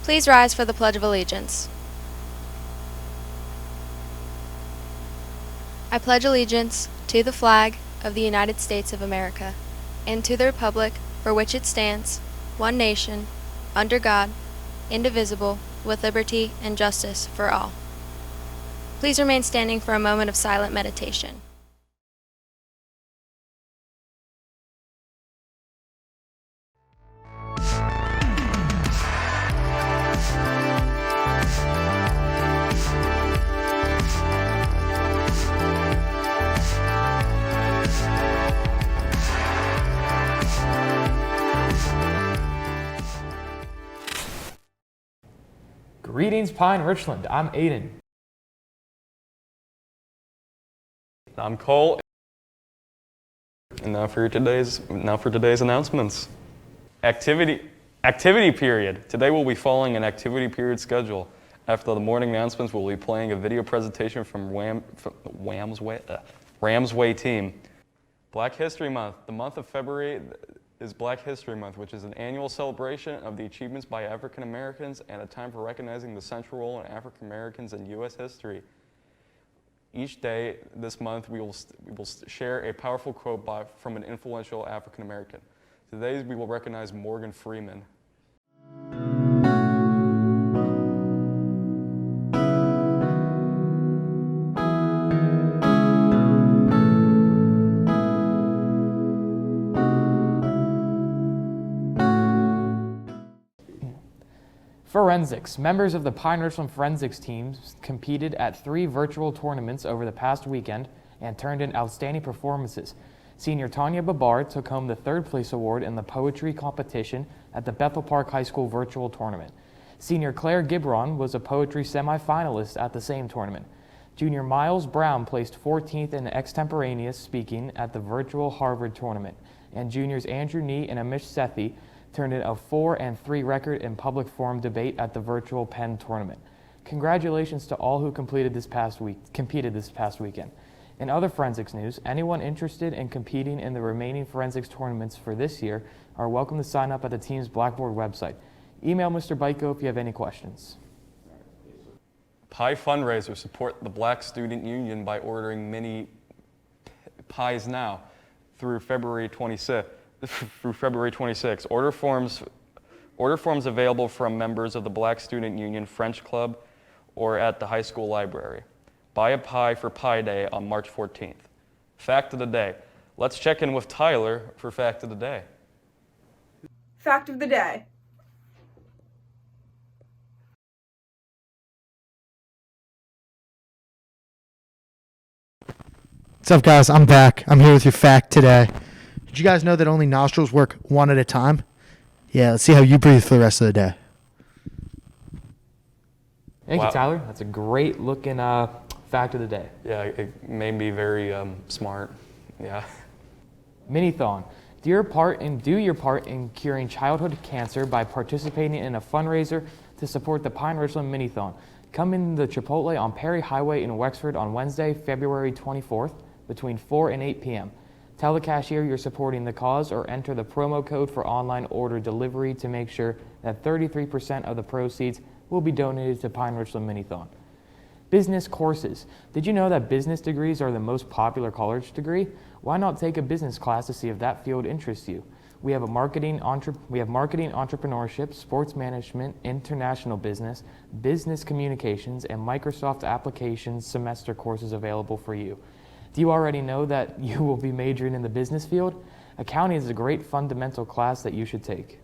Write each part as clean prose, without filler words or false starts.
Please rise for the Pledge of Allegiance. I pledge allegiance to the flag of the United States of America and to the republic for which it stands, one nation, under God, indivisible, with liberty and justice for all. Please remain standing for a moment of silent meditation. Greetings, Pine-Richland. I'm Aiden. I'm Cole. And now for today's announcements. Activity period. Today we'll be following an activity period schedule. After the morning announcements, we'll be playing a video presentation from RamsWay team. Black History Month. The month of February is Black History Month, which is an annual celebration of the achievements by African Americans and a time for recognizing the central role in African Americans in U.S. history. Each day this month, we will share a powerful quote from an influential African American. Today, we will recognize Morgan Freeman. Forensics. Members of the Pine-Richland Forensics teams competed at 3 virtual tournaments over the past weekend and turned in outstanding performances. Senior Tanya Babar took home the 3rd place award in the poetry competition at the Bethel Park High School virtual tournament. Senior Claire Gibron was a poetry semifinalist at the same tournament. Junior Miles Brown placed 14th in extemporaneous speaking at the virtual Harvard tournament, and juniors Andrew Nee and Amish Sethi turned in a 4-3 record in public forum debate at the virtual Penn tournament. Congratulations to all who competed this past weekend. In other forensics news, anyone interested in competing in the remaining forensics tournaments for this year are welcome to sign up at the team's Blackboard website. Email Mr. Byko if you have any questions. Pie fundraiser. Support the Black Student Union by ordering mini pies now through February 26th. Order forms available from members of the Black Student Union French Club or at the high school library. Buy a pie for Pie Day on March 14th. Fact of the day. Let's check in with Tyler for Fact of the Day. Fact of the day. What's up, guys? I'm back. I'm here with your fact today. Did you guys know that only nostrils work one at a time? Yeah, let's see how you breathe for the rest of the day. Thank you, Tyler. That's a great looking fact of the day. Yeah, it made me very smart. Yeah. Minithon. Do your part in curing childhood cancer by participating in a fundraiser to support the Pine-Richland Minithon. Come in the Chipotle on Perry Highway in Wexford on Wednesday, February 24th between 4 and 8 p.m. Tell the cashier you're supporting the cause or enter the promo code for online order delivery to make sure that 33% of the proceeds will be donated to Pine-Richland Minithon. Business courses. Did you know that business degrees are the most popular college degree? Why not take a business class to see if that field interests you? We have marketing, entrepreneurship, sports management, international business, business communications, and Microsoft applications semester courses available for you. Do you already know that you will be majoring in the business field? Accounting is a great fundamental class that you should take.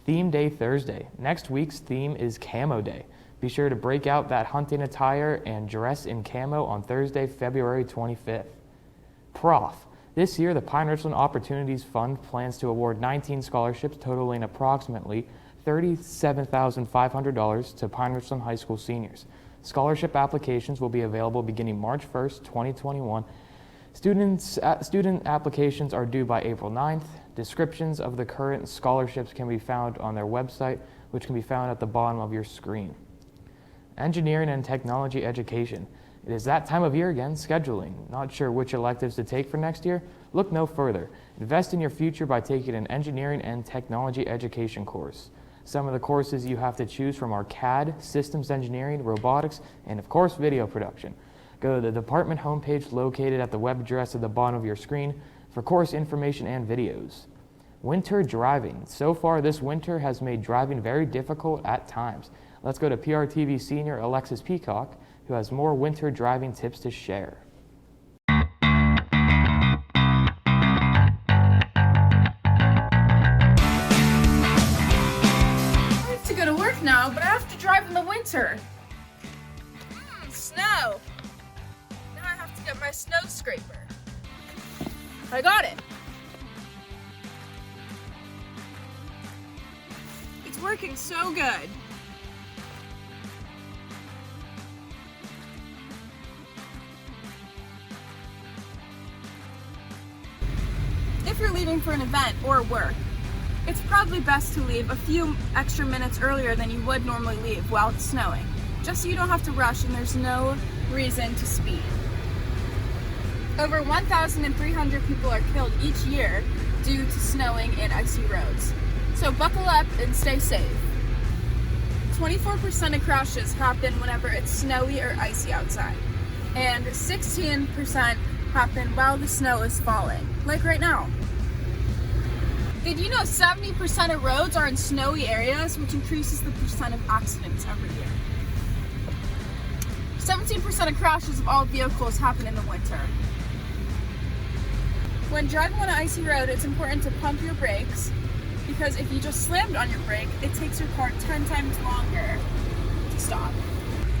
Theme Day Thursday. Next week's theme is Camo Day. Be sure to break out that hunting attire and dress in camo on Thursday, February 25th. Prof. This year, the Pine-Richland Opportunities Fund plans to award 19 scholarships totaling approximately $37,500 to Pine-Richland High School seniors. Scholarship applications will be available beginning March 1st, 2021. Student applications are due by April 9th. Descriptions of the current scholarships can be found on their website, which can be found at the bottom of your screen. Engineering and technology education. It is that time of year again, scheduling. Not sure which electives to take for next year? Look no further. Invest in your future by taking an engineering and technology education course. Some of the courses you have to choose from are CAD, Systems Engineering, Robotics, and of course video production. Go to the department homepage located at the web address at the bottom of your screen for course information and videos. Winter driving. So far this winter has made driving very difficult at times. Let's go to PRTV senior Alexis Peacock, who has more winter driving tips to share. Now, but I have to drive in the winter. Snow. Now I have to get my snow scraper. I got it. It's working so good. If you're leaving for an event or work, it's probably best to leave a few extra minutes earlier than you would normally leave while it's snowing, just so you don't have to rush and there's no reason to speed. Over 1,300 people are killed each year due to snowing and icy roads. So buckle up and stay safe. 24% of crashes happen whenever it's snowy or icy outside, and 16% happen while the snow is falling, like right now. Did you know 70% of roads are in snowy areas, which increases the percent of accidents every year? 17% of crashes of all vehicles happen in the winter. When driving on an icy road, it's important to pump your brakes, because if you just slammed on your brake, it takes your car 10 times longer to stop.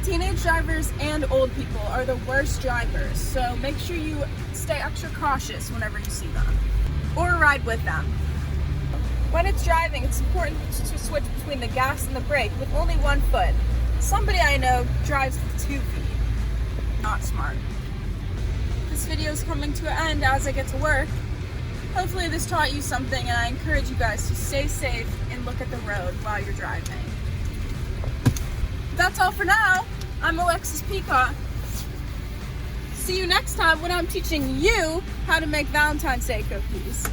Teenage drivers and old people are the worst drivers, so make sure you stay extra cautious whenever you see them, or ride with them. When it's driving, it's important to switch between the gas and the brake with only one foot. Somebody I know drives with 2 feet. Not smart. This video is coming to an end as I get to work. Hopefully this taught you something, and I encourage you guys to stay safe and look at the road while you're driving. That's all for now. I'm Alexis Peacock. See you next time when I'm teaching you how to make Valentine's Day cookies.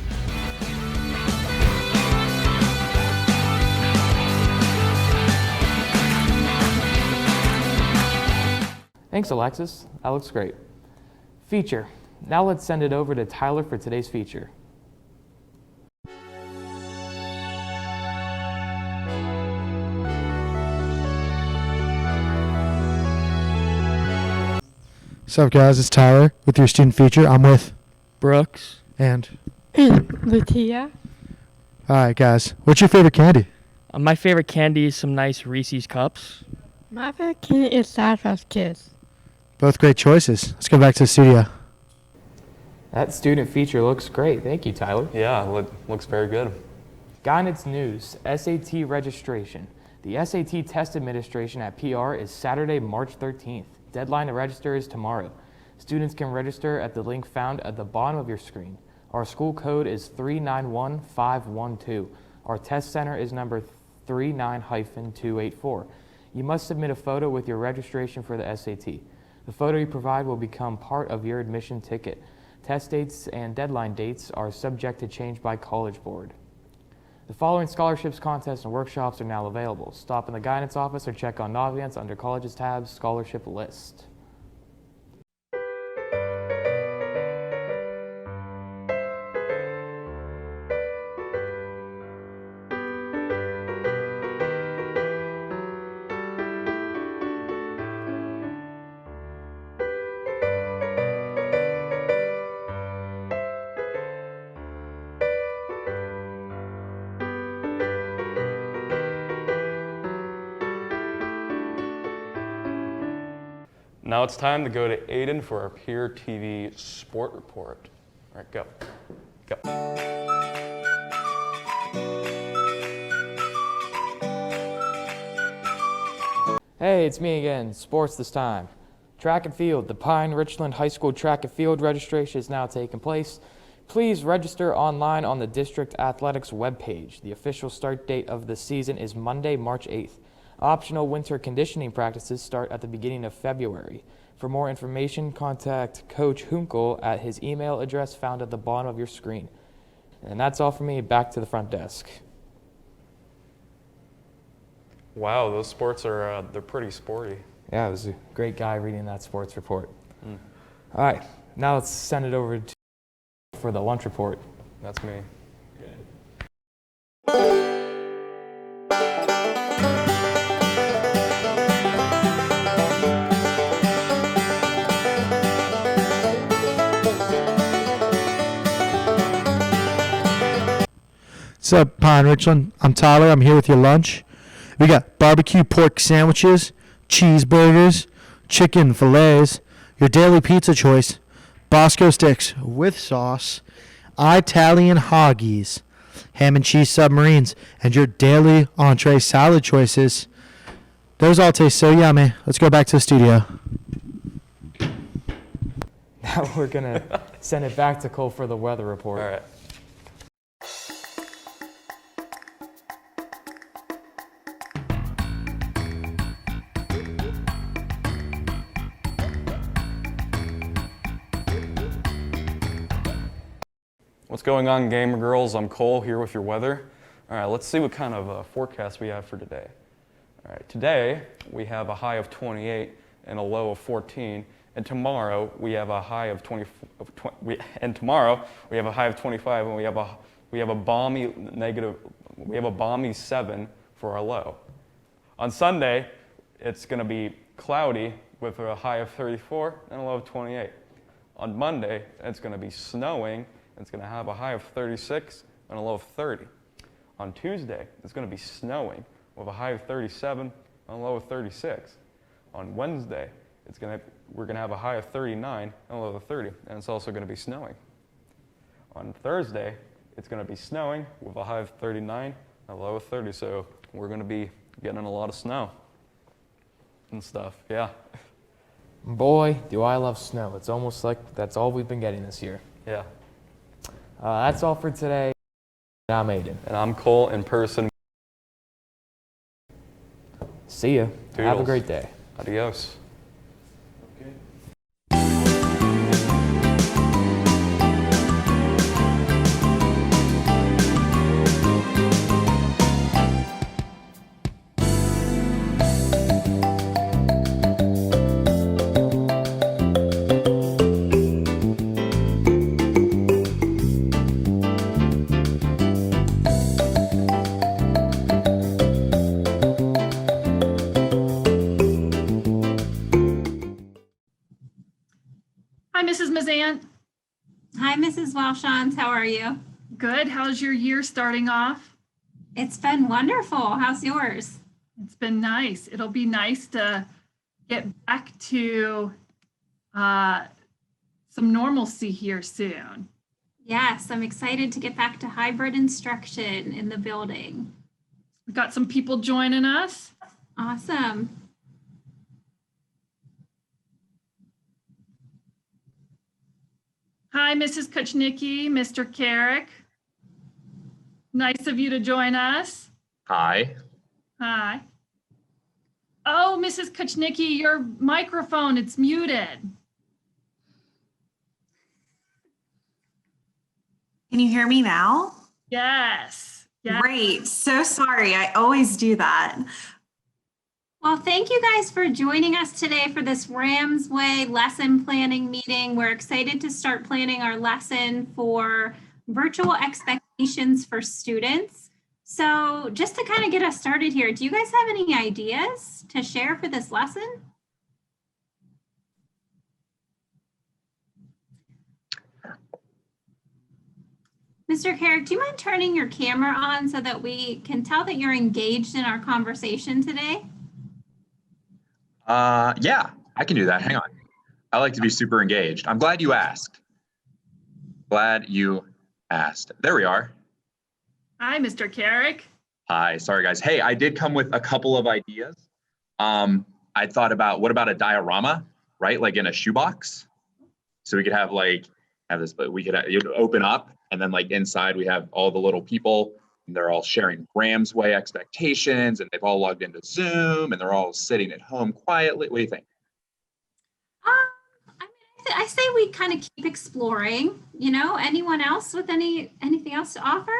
Thanks, Alexis. That looks great. Feature. Now let's send it over to Tyler for today's feature. What's up, guys? It's Tyler with your student feature. I'm with Brooks. and. Latia. All right, guys. What's your favorite candy? My favorite candy is some nice Reese's Cups. My favorite candy is Sour Patch Kids. Both great choices. Let's go back to the studio. That student feature looks great. Thank you, Tyler. Yeah, looks very good. Guidance News, SAT registration. The SAT test administration at PR is Saturday, March 13th. Deadline to register is tomorrow. Students can register at the link found at the bottom of your screen. Our school code is 391512. Our test center is number 39-284. You must submit a photo with your registration for the SAT. The photo you provide will become part of your admission ticket. Test dates and deadline dates are subject to change by College Board. The following scholarships, contests, and workshops are now available. Stop in the guidance office or check on Navigance under Colleges tab, Scholarship List. Now it's time to go to Aiden for our Peer TV Sport Report. All right, go. Go. Hey, it's me again. Sports this time. Track and field. The Pine-Richland High School track and field registration is now taking place. Please register online on the district athletics webpage. The official start date of the season is Monday, March 8th. Optional winter conditioning practices start at the beginning of February. For more information, contact Coach Hunkel at his email address found at the bottom of your screen. And that's all for me. Back to the front desk. Wow, those sports are, they're pretty sporty. Yeah, it was a great guy reading that sports report. All right, now let's send it over to for the lunch report. That's me. What's up, Pine-Richland? I'm Tyler. I'm here with your lunch. We got barbecue pork sandwiches, cheeseburgers, chicken fillets, your daily pizza choice, Bosco sticks with sauce, Italian hoggies, ham and cheese submarines, and your daily entree salad choices. Those all taste so yummy. Let's go back to the studio. Now we're gonna send it back to Cole for the weather report. All right. What's going on, gamer girls? I'm Cole here with your weather. All right, let's see what kind of forecast we have for today. All right, today we have a high of 28 and a low of 14, and tomorrow we have a high of 25, and we have a balmy 7 for our low. On Sunday, it's going to be cloudy with a high of 34 and a low of 28. On Monday, it's going to be snowing. It's going to have a high of 36 and a low of 30. On Tuesday, it's going to be snowing with a high of 37 and a low of 36. On Wednesday, we're going to have a high of 39 and a low of 30, and it's also going to be snowing. On Thursday, it's going to be snowing with a high of 39 and a low of 30, so we're going to be getting a lot of snow and stuff, yeah. Boy, do I love snow. It's almost like that's all we've been getting this year. Yeah. That's all for today. I'm Aiden. And I'm Cole in person. See ya. Have a Toodles. great day. Adios. Hi, Mrs. Mazant. Hi, Mrs. Welshons. How are you? Good. How's your year starting off? It's been wonderful. How's yours? It's been nice. It'll be nice to get back to some normalcy here soon. Yes, I'm excited to get back to hybrid instruction in the building. We've got some people joining us. Awesome. Hi, Mrs. Kuchnicki, Mr. Carrick. Nice of you to join us. Hi. Hi. Oh, Mrs. Kuchnicki, your microphone, it's muted. Can you hear me now? Yes. Yes. Great. So sorry. I always do that. Well, thank you guys for joining us today for this RamsWay lesson planning meeting. We're excited to start planning our lesson for virtual expectations for students. So just to kind of get us started here, do you guys have any ideas to share for this lesson? Mr. Carrick, do you mind turning your camera on so that we can tell that you're engaged in our conversation today? Yeah, I can do that. Hang on. I like to be super engaged. I'm glad you asked. Glad you asked. There we are. Hi, Mr. Carrick. Hi, sorry guys. Hey, I did come with a couple of ideas. I thought about, what about a diorama, right? Like in a shoebox. So we could have this, but we could you'd open up and then like inside we have all the little people and they're all sharing RamsWay expectations and they've all logged into Zoom and they're all sitting at home quietly. What do you think? I say we kind of keep exploring, you know. Anyone else with anything else to offer?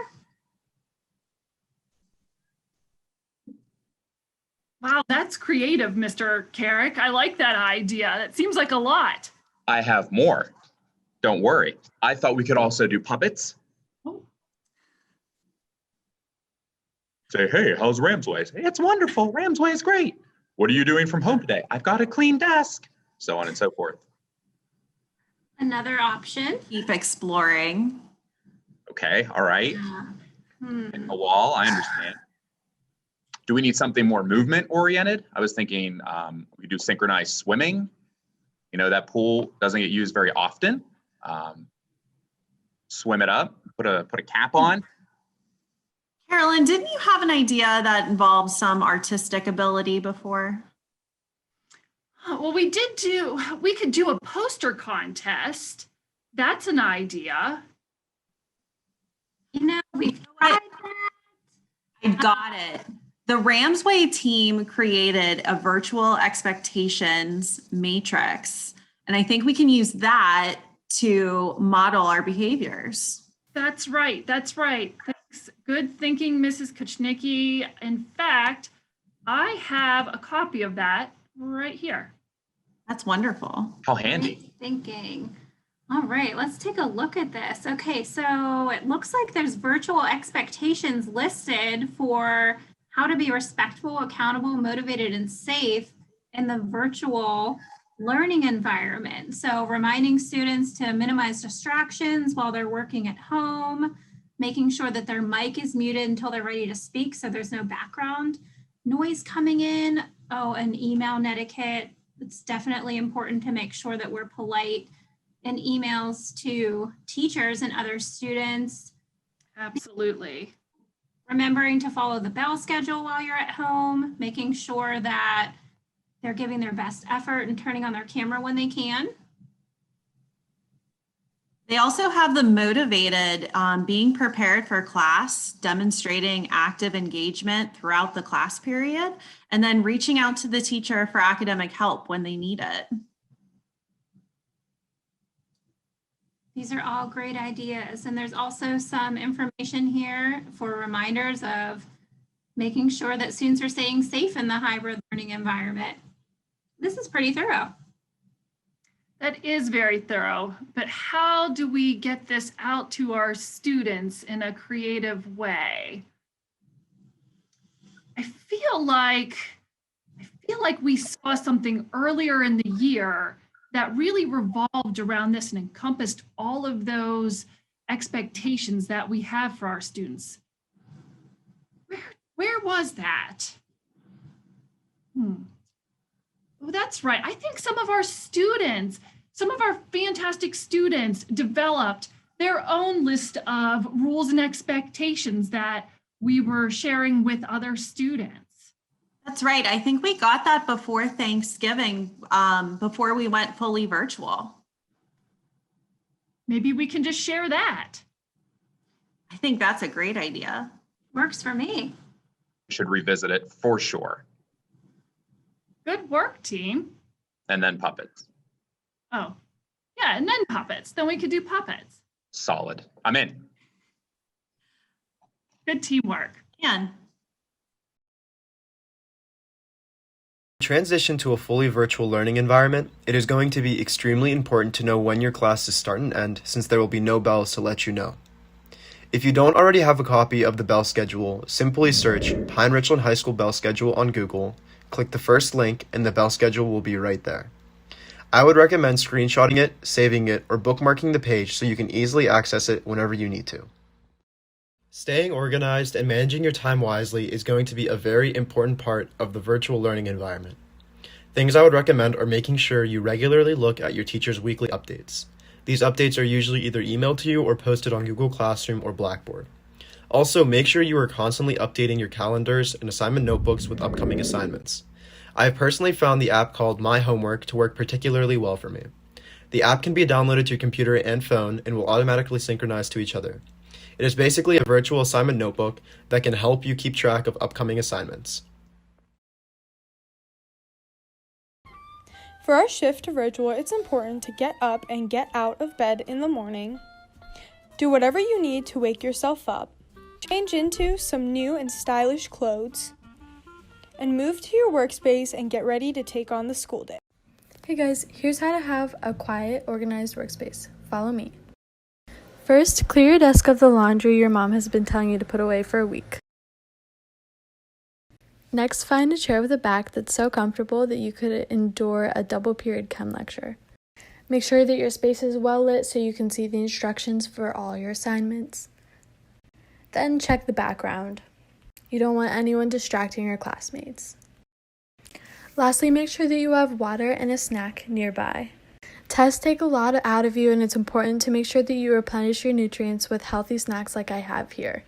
Wow, that's creative, Mr. Carrick. I like that idea. That seems like a lot. I have more. Don't worry. I thought we could also do puppets. Oh. Say, hey, how's RamsWay? Hey, it's wonderful. RamsWay is great. What are you doing from home today? I've got a clean desk. So on and so forth. Another option. Keep exploring. Okay, all right. Yeah. A wall, I understand. Do we need something more movement oriented? I was thinking we do synchronized swimming. You know, that pool doesn't get used very often. Swim it up, put a cap on. Carolyn, didn't you have an idea that involved some artistic ability before? Well, we could do a poster contest. That's an idea. You know, we've tried that. I got it. The RamsWay team created a virtual expectations matrix, and I think we can use that to model our behaviors. That's right. That's right. Thanks. Good thinking, Mrs. Kuchnicki. In fact, I have a copy of that right here. That's wonderful. How handy. Nice thinking. All right, let's take a look at this. Okay, so it looks like there's virtual expectations listed for how to be respectful, accountable, motivated, and safe in the virtual learning environment. So reminding students to minimize distractions while they're working at home, making sure that their mic is muted until they're ready to speak so there's no background noise coming in. Oh, and email etiquette. It's definitely important to make sure that we're polite in emails to teachers and other students. Absolutely. Remembering to follow the bell schedule while you're at home, making sure that they're giving their best effort and turning on their camera when they can. They also have the motivated being prepared for class, demonstrating active engagement throughout the class period, and then reaching out to the teacher for academic help when they need it. These are all great ideas. And there's also some information here for reminders of making sure that students are staying safe in the hybrid learning environment. This is pretty thorough. That is very thorough, but how do we get this out to our students in a creative way? I feel like we saw something earlier in the year that really revolved around this and encompassed all of those expectations that we have for our students. Where was that? Oh, that's right. I think some of our fantastic students developed their own list of rules and expectations that we were sharing with other students. That's right. I think we got that before Thanksgiving, before we went fully virtual. Maybe we can just share that. I think that's a great idea. Works for me. We should revisit it for sure. Good work, team. And then puppets. Oh, yeah, and then puppets. Then we could do puppets. Solid. I'm in. Good teamwork. And transition to a fully virtual learning environment, it is going to be extremely important to know when your classes start and end, since there will be no bells to let you know. If you don't already have a copy of the bell schedule, simply search Pine-Richland High School bell schedule on Google, click the first link, and the bell schedule will be right there. I would recommend screenshotting it, saving it, or bookmarking the page so you can easily access it whenever you need to. Staying organized and managing your time wisely is going to be a very important part of the virtual learning environment. Things I would recommend are making sure you regularly look at your teacher's weekly updates. These updates are usually either emailed to you or posted on Google Classroom or Blackboard. Also, make sure you are constantly updating your calendars and assignment notebooks with upcoming assignments. I have personally found the app called My Homework to work particularly well for me. The app can be downloaded to your computer and phone and will automatically synchronize to each other. It is basically a virtual assignment notebook that can help you keep track of upcoming assignments. For our shift to virtual, it's important to get up and get out of bed in the morning. Do whatever you need to wake yourself up. Change into some new and stylish clothes. and move to your workspace and get ready to take on the school day. Hey guys, here's how to have a quiet, organized workspace. Follow me. First, clear your desk of the laundry your mom has been telling you to put away for a week. Next, find a chair with a back that's so comfortable that you could endure a double period chem lecture. Make sure that your space is well lit so you can see the instructions for all your assignments. Then check the background. You don't want anyone distracting your classmates. Lastly, make sure that you have water and a snack nearby. Tests take a lot out of you, and it's important to make sure that you replenish your nutrients with healthy snacks like I have here.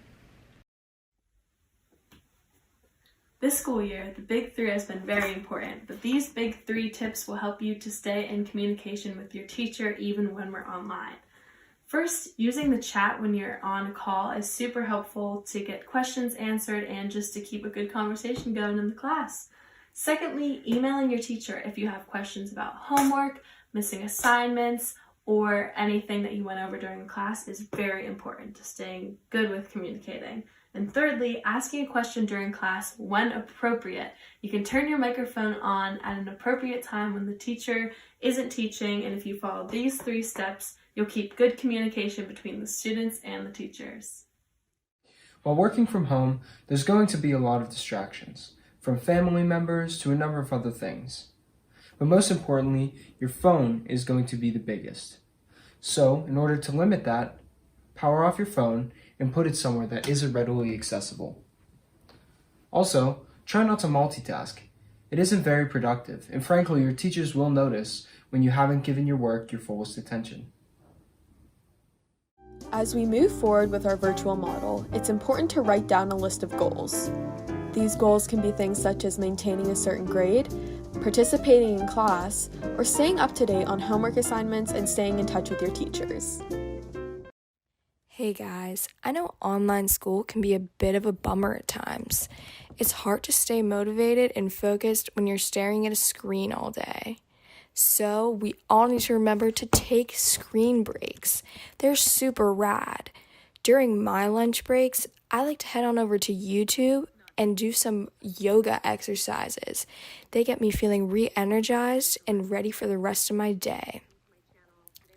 This school year, the Big Three has been very important, but these Big Three tips will help you to stay in communication with your teacher even when we're online. First, using the chat when you're on a call is super helpful to get questions answered and just to keep a good conversation going in the class. Secondly, emailing your teacher if you have questions about homework, missing assignments, or anything that you went over during class is very important to staying good with communicating. And thirdly, asking a question during class when appropriate. You can turn your microphone on at an appropriate time when the teacher isn't teaching, and if you follow these 3 steps, you'll keep good communication between the students and the teachers. While working from home, there's going to be a lot of distractions, from family members to a number of other things. But most importantly, your phone is going to be the biggest. So, in order to limit that, power off your phone and put it somewhere that isn't readily accessible. Also, try not to multitask. It isn't very productive, and frankly, your teachers will notice when you haven't given your work your fullest attention. As we move forward with our virtual model, it's important to write down a list of goals. These goals can be things such as maintaining a certain grade, participating in class, or staying up to date on homework assignments and staying in touch with your teachers. Hey guys, I know online school can be a bit of a bummer at times. It's hard to stay motivated and focused when you're staring at a screen all day. So we all need to remember to take screen breaks. They're super rad. During my lunch breaks, I like to head on over to YouTube and do some yoga exercises. They get me feeling re-energized and ready for the rest of my day.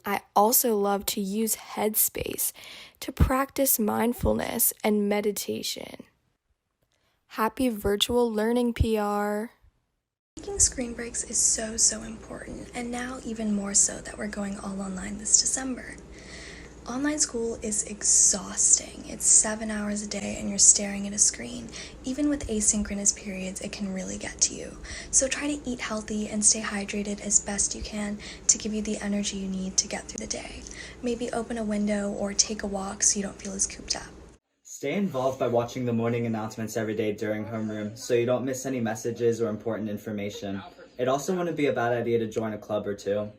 I also love to use Headspace to practice mindfulness and meditation. Happy virtual learning, PR! Taking screen breaks is so important, and now even more so that we're going all online this December. Online school is exhausting. It's 7 hours a day and you're staring at a screen. Even with asynchronous periods, it can really get to you. So try to eat healthy and stay hydrated as best you can to give you the energy you need to get through the day. Maybe open a window or take a walk so you don't feel as cooped up. Stay involved by watching the morning announcements every day during homeroom so you don't miss any messages or important information. It also wouldn't be a bad idea to join a club or two.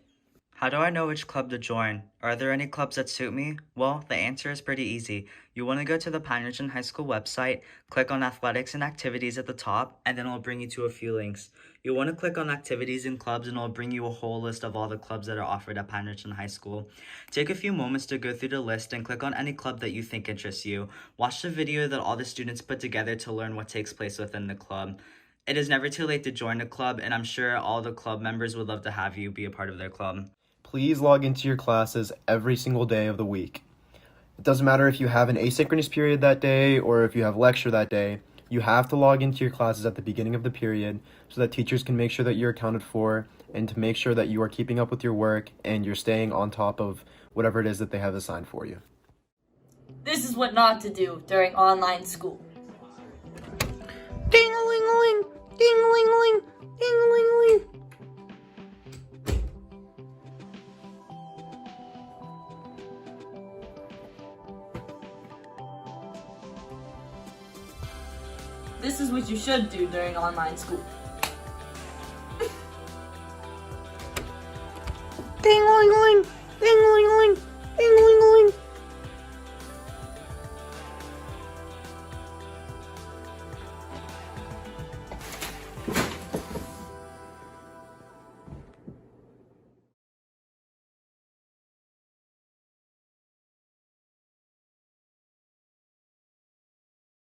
How do I know which club to join? Are there any clubs that suit me? Well, the answer is pretty easy. You want to go to the Pine-Richland High School website, click on Athletics and Activities at the top, and then it'll bring you to a few links. You'll want to click on Activities and Clubs, and it'll bring you a whole list of all the clubs that are offered at Pine-Richland High School. Take a few moments to go through the list and click on any club that you think interests you. Watch the video that all the students put together to learn what takes place within the club. It is never too late to join a club, and I'm sure all the club members would love to have you be a part of their club. Please log into your classes every single day of the week. It doesn't matter if you have an asynchronous period that day or if you have lecture that day. You have to log into your classes at the beginning of the period so that teachers can make sure that you're accounted for and to make sure that you are keeping up with your work and you're staying on top of whatever it is that they have assigned for you. This is what not to do during online school. Ding-a-ling-a-ling, ding-a-ling-a-ling, ding-a-ling-a-ling. This is what you should do during online school. Ding-a-ling-a-ling, ding-a-ling.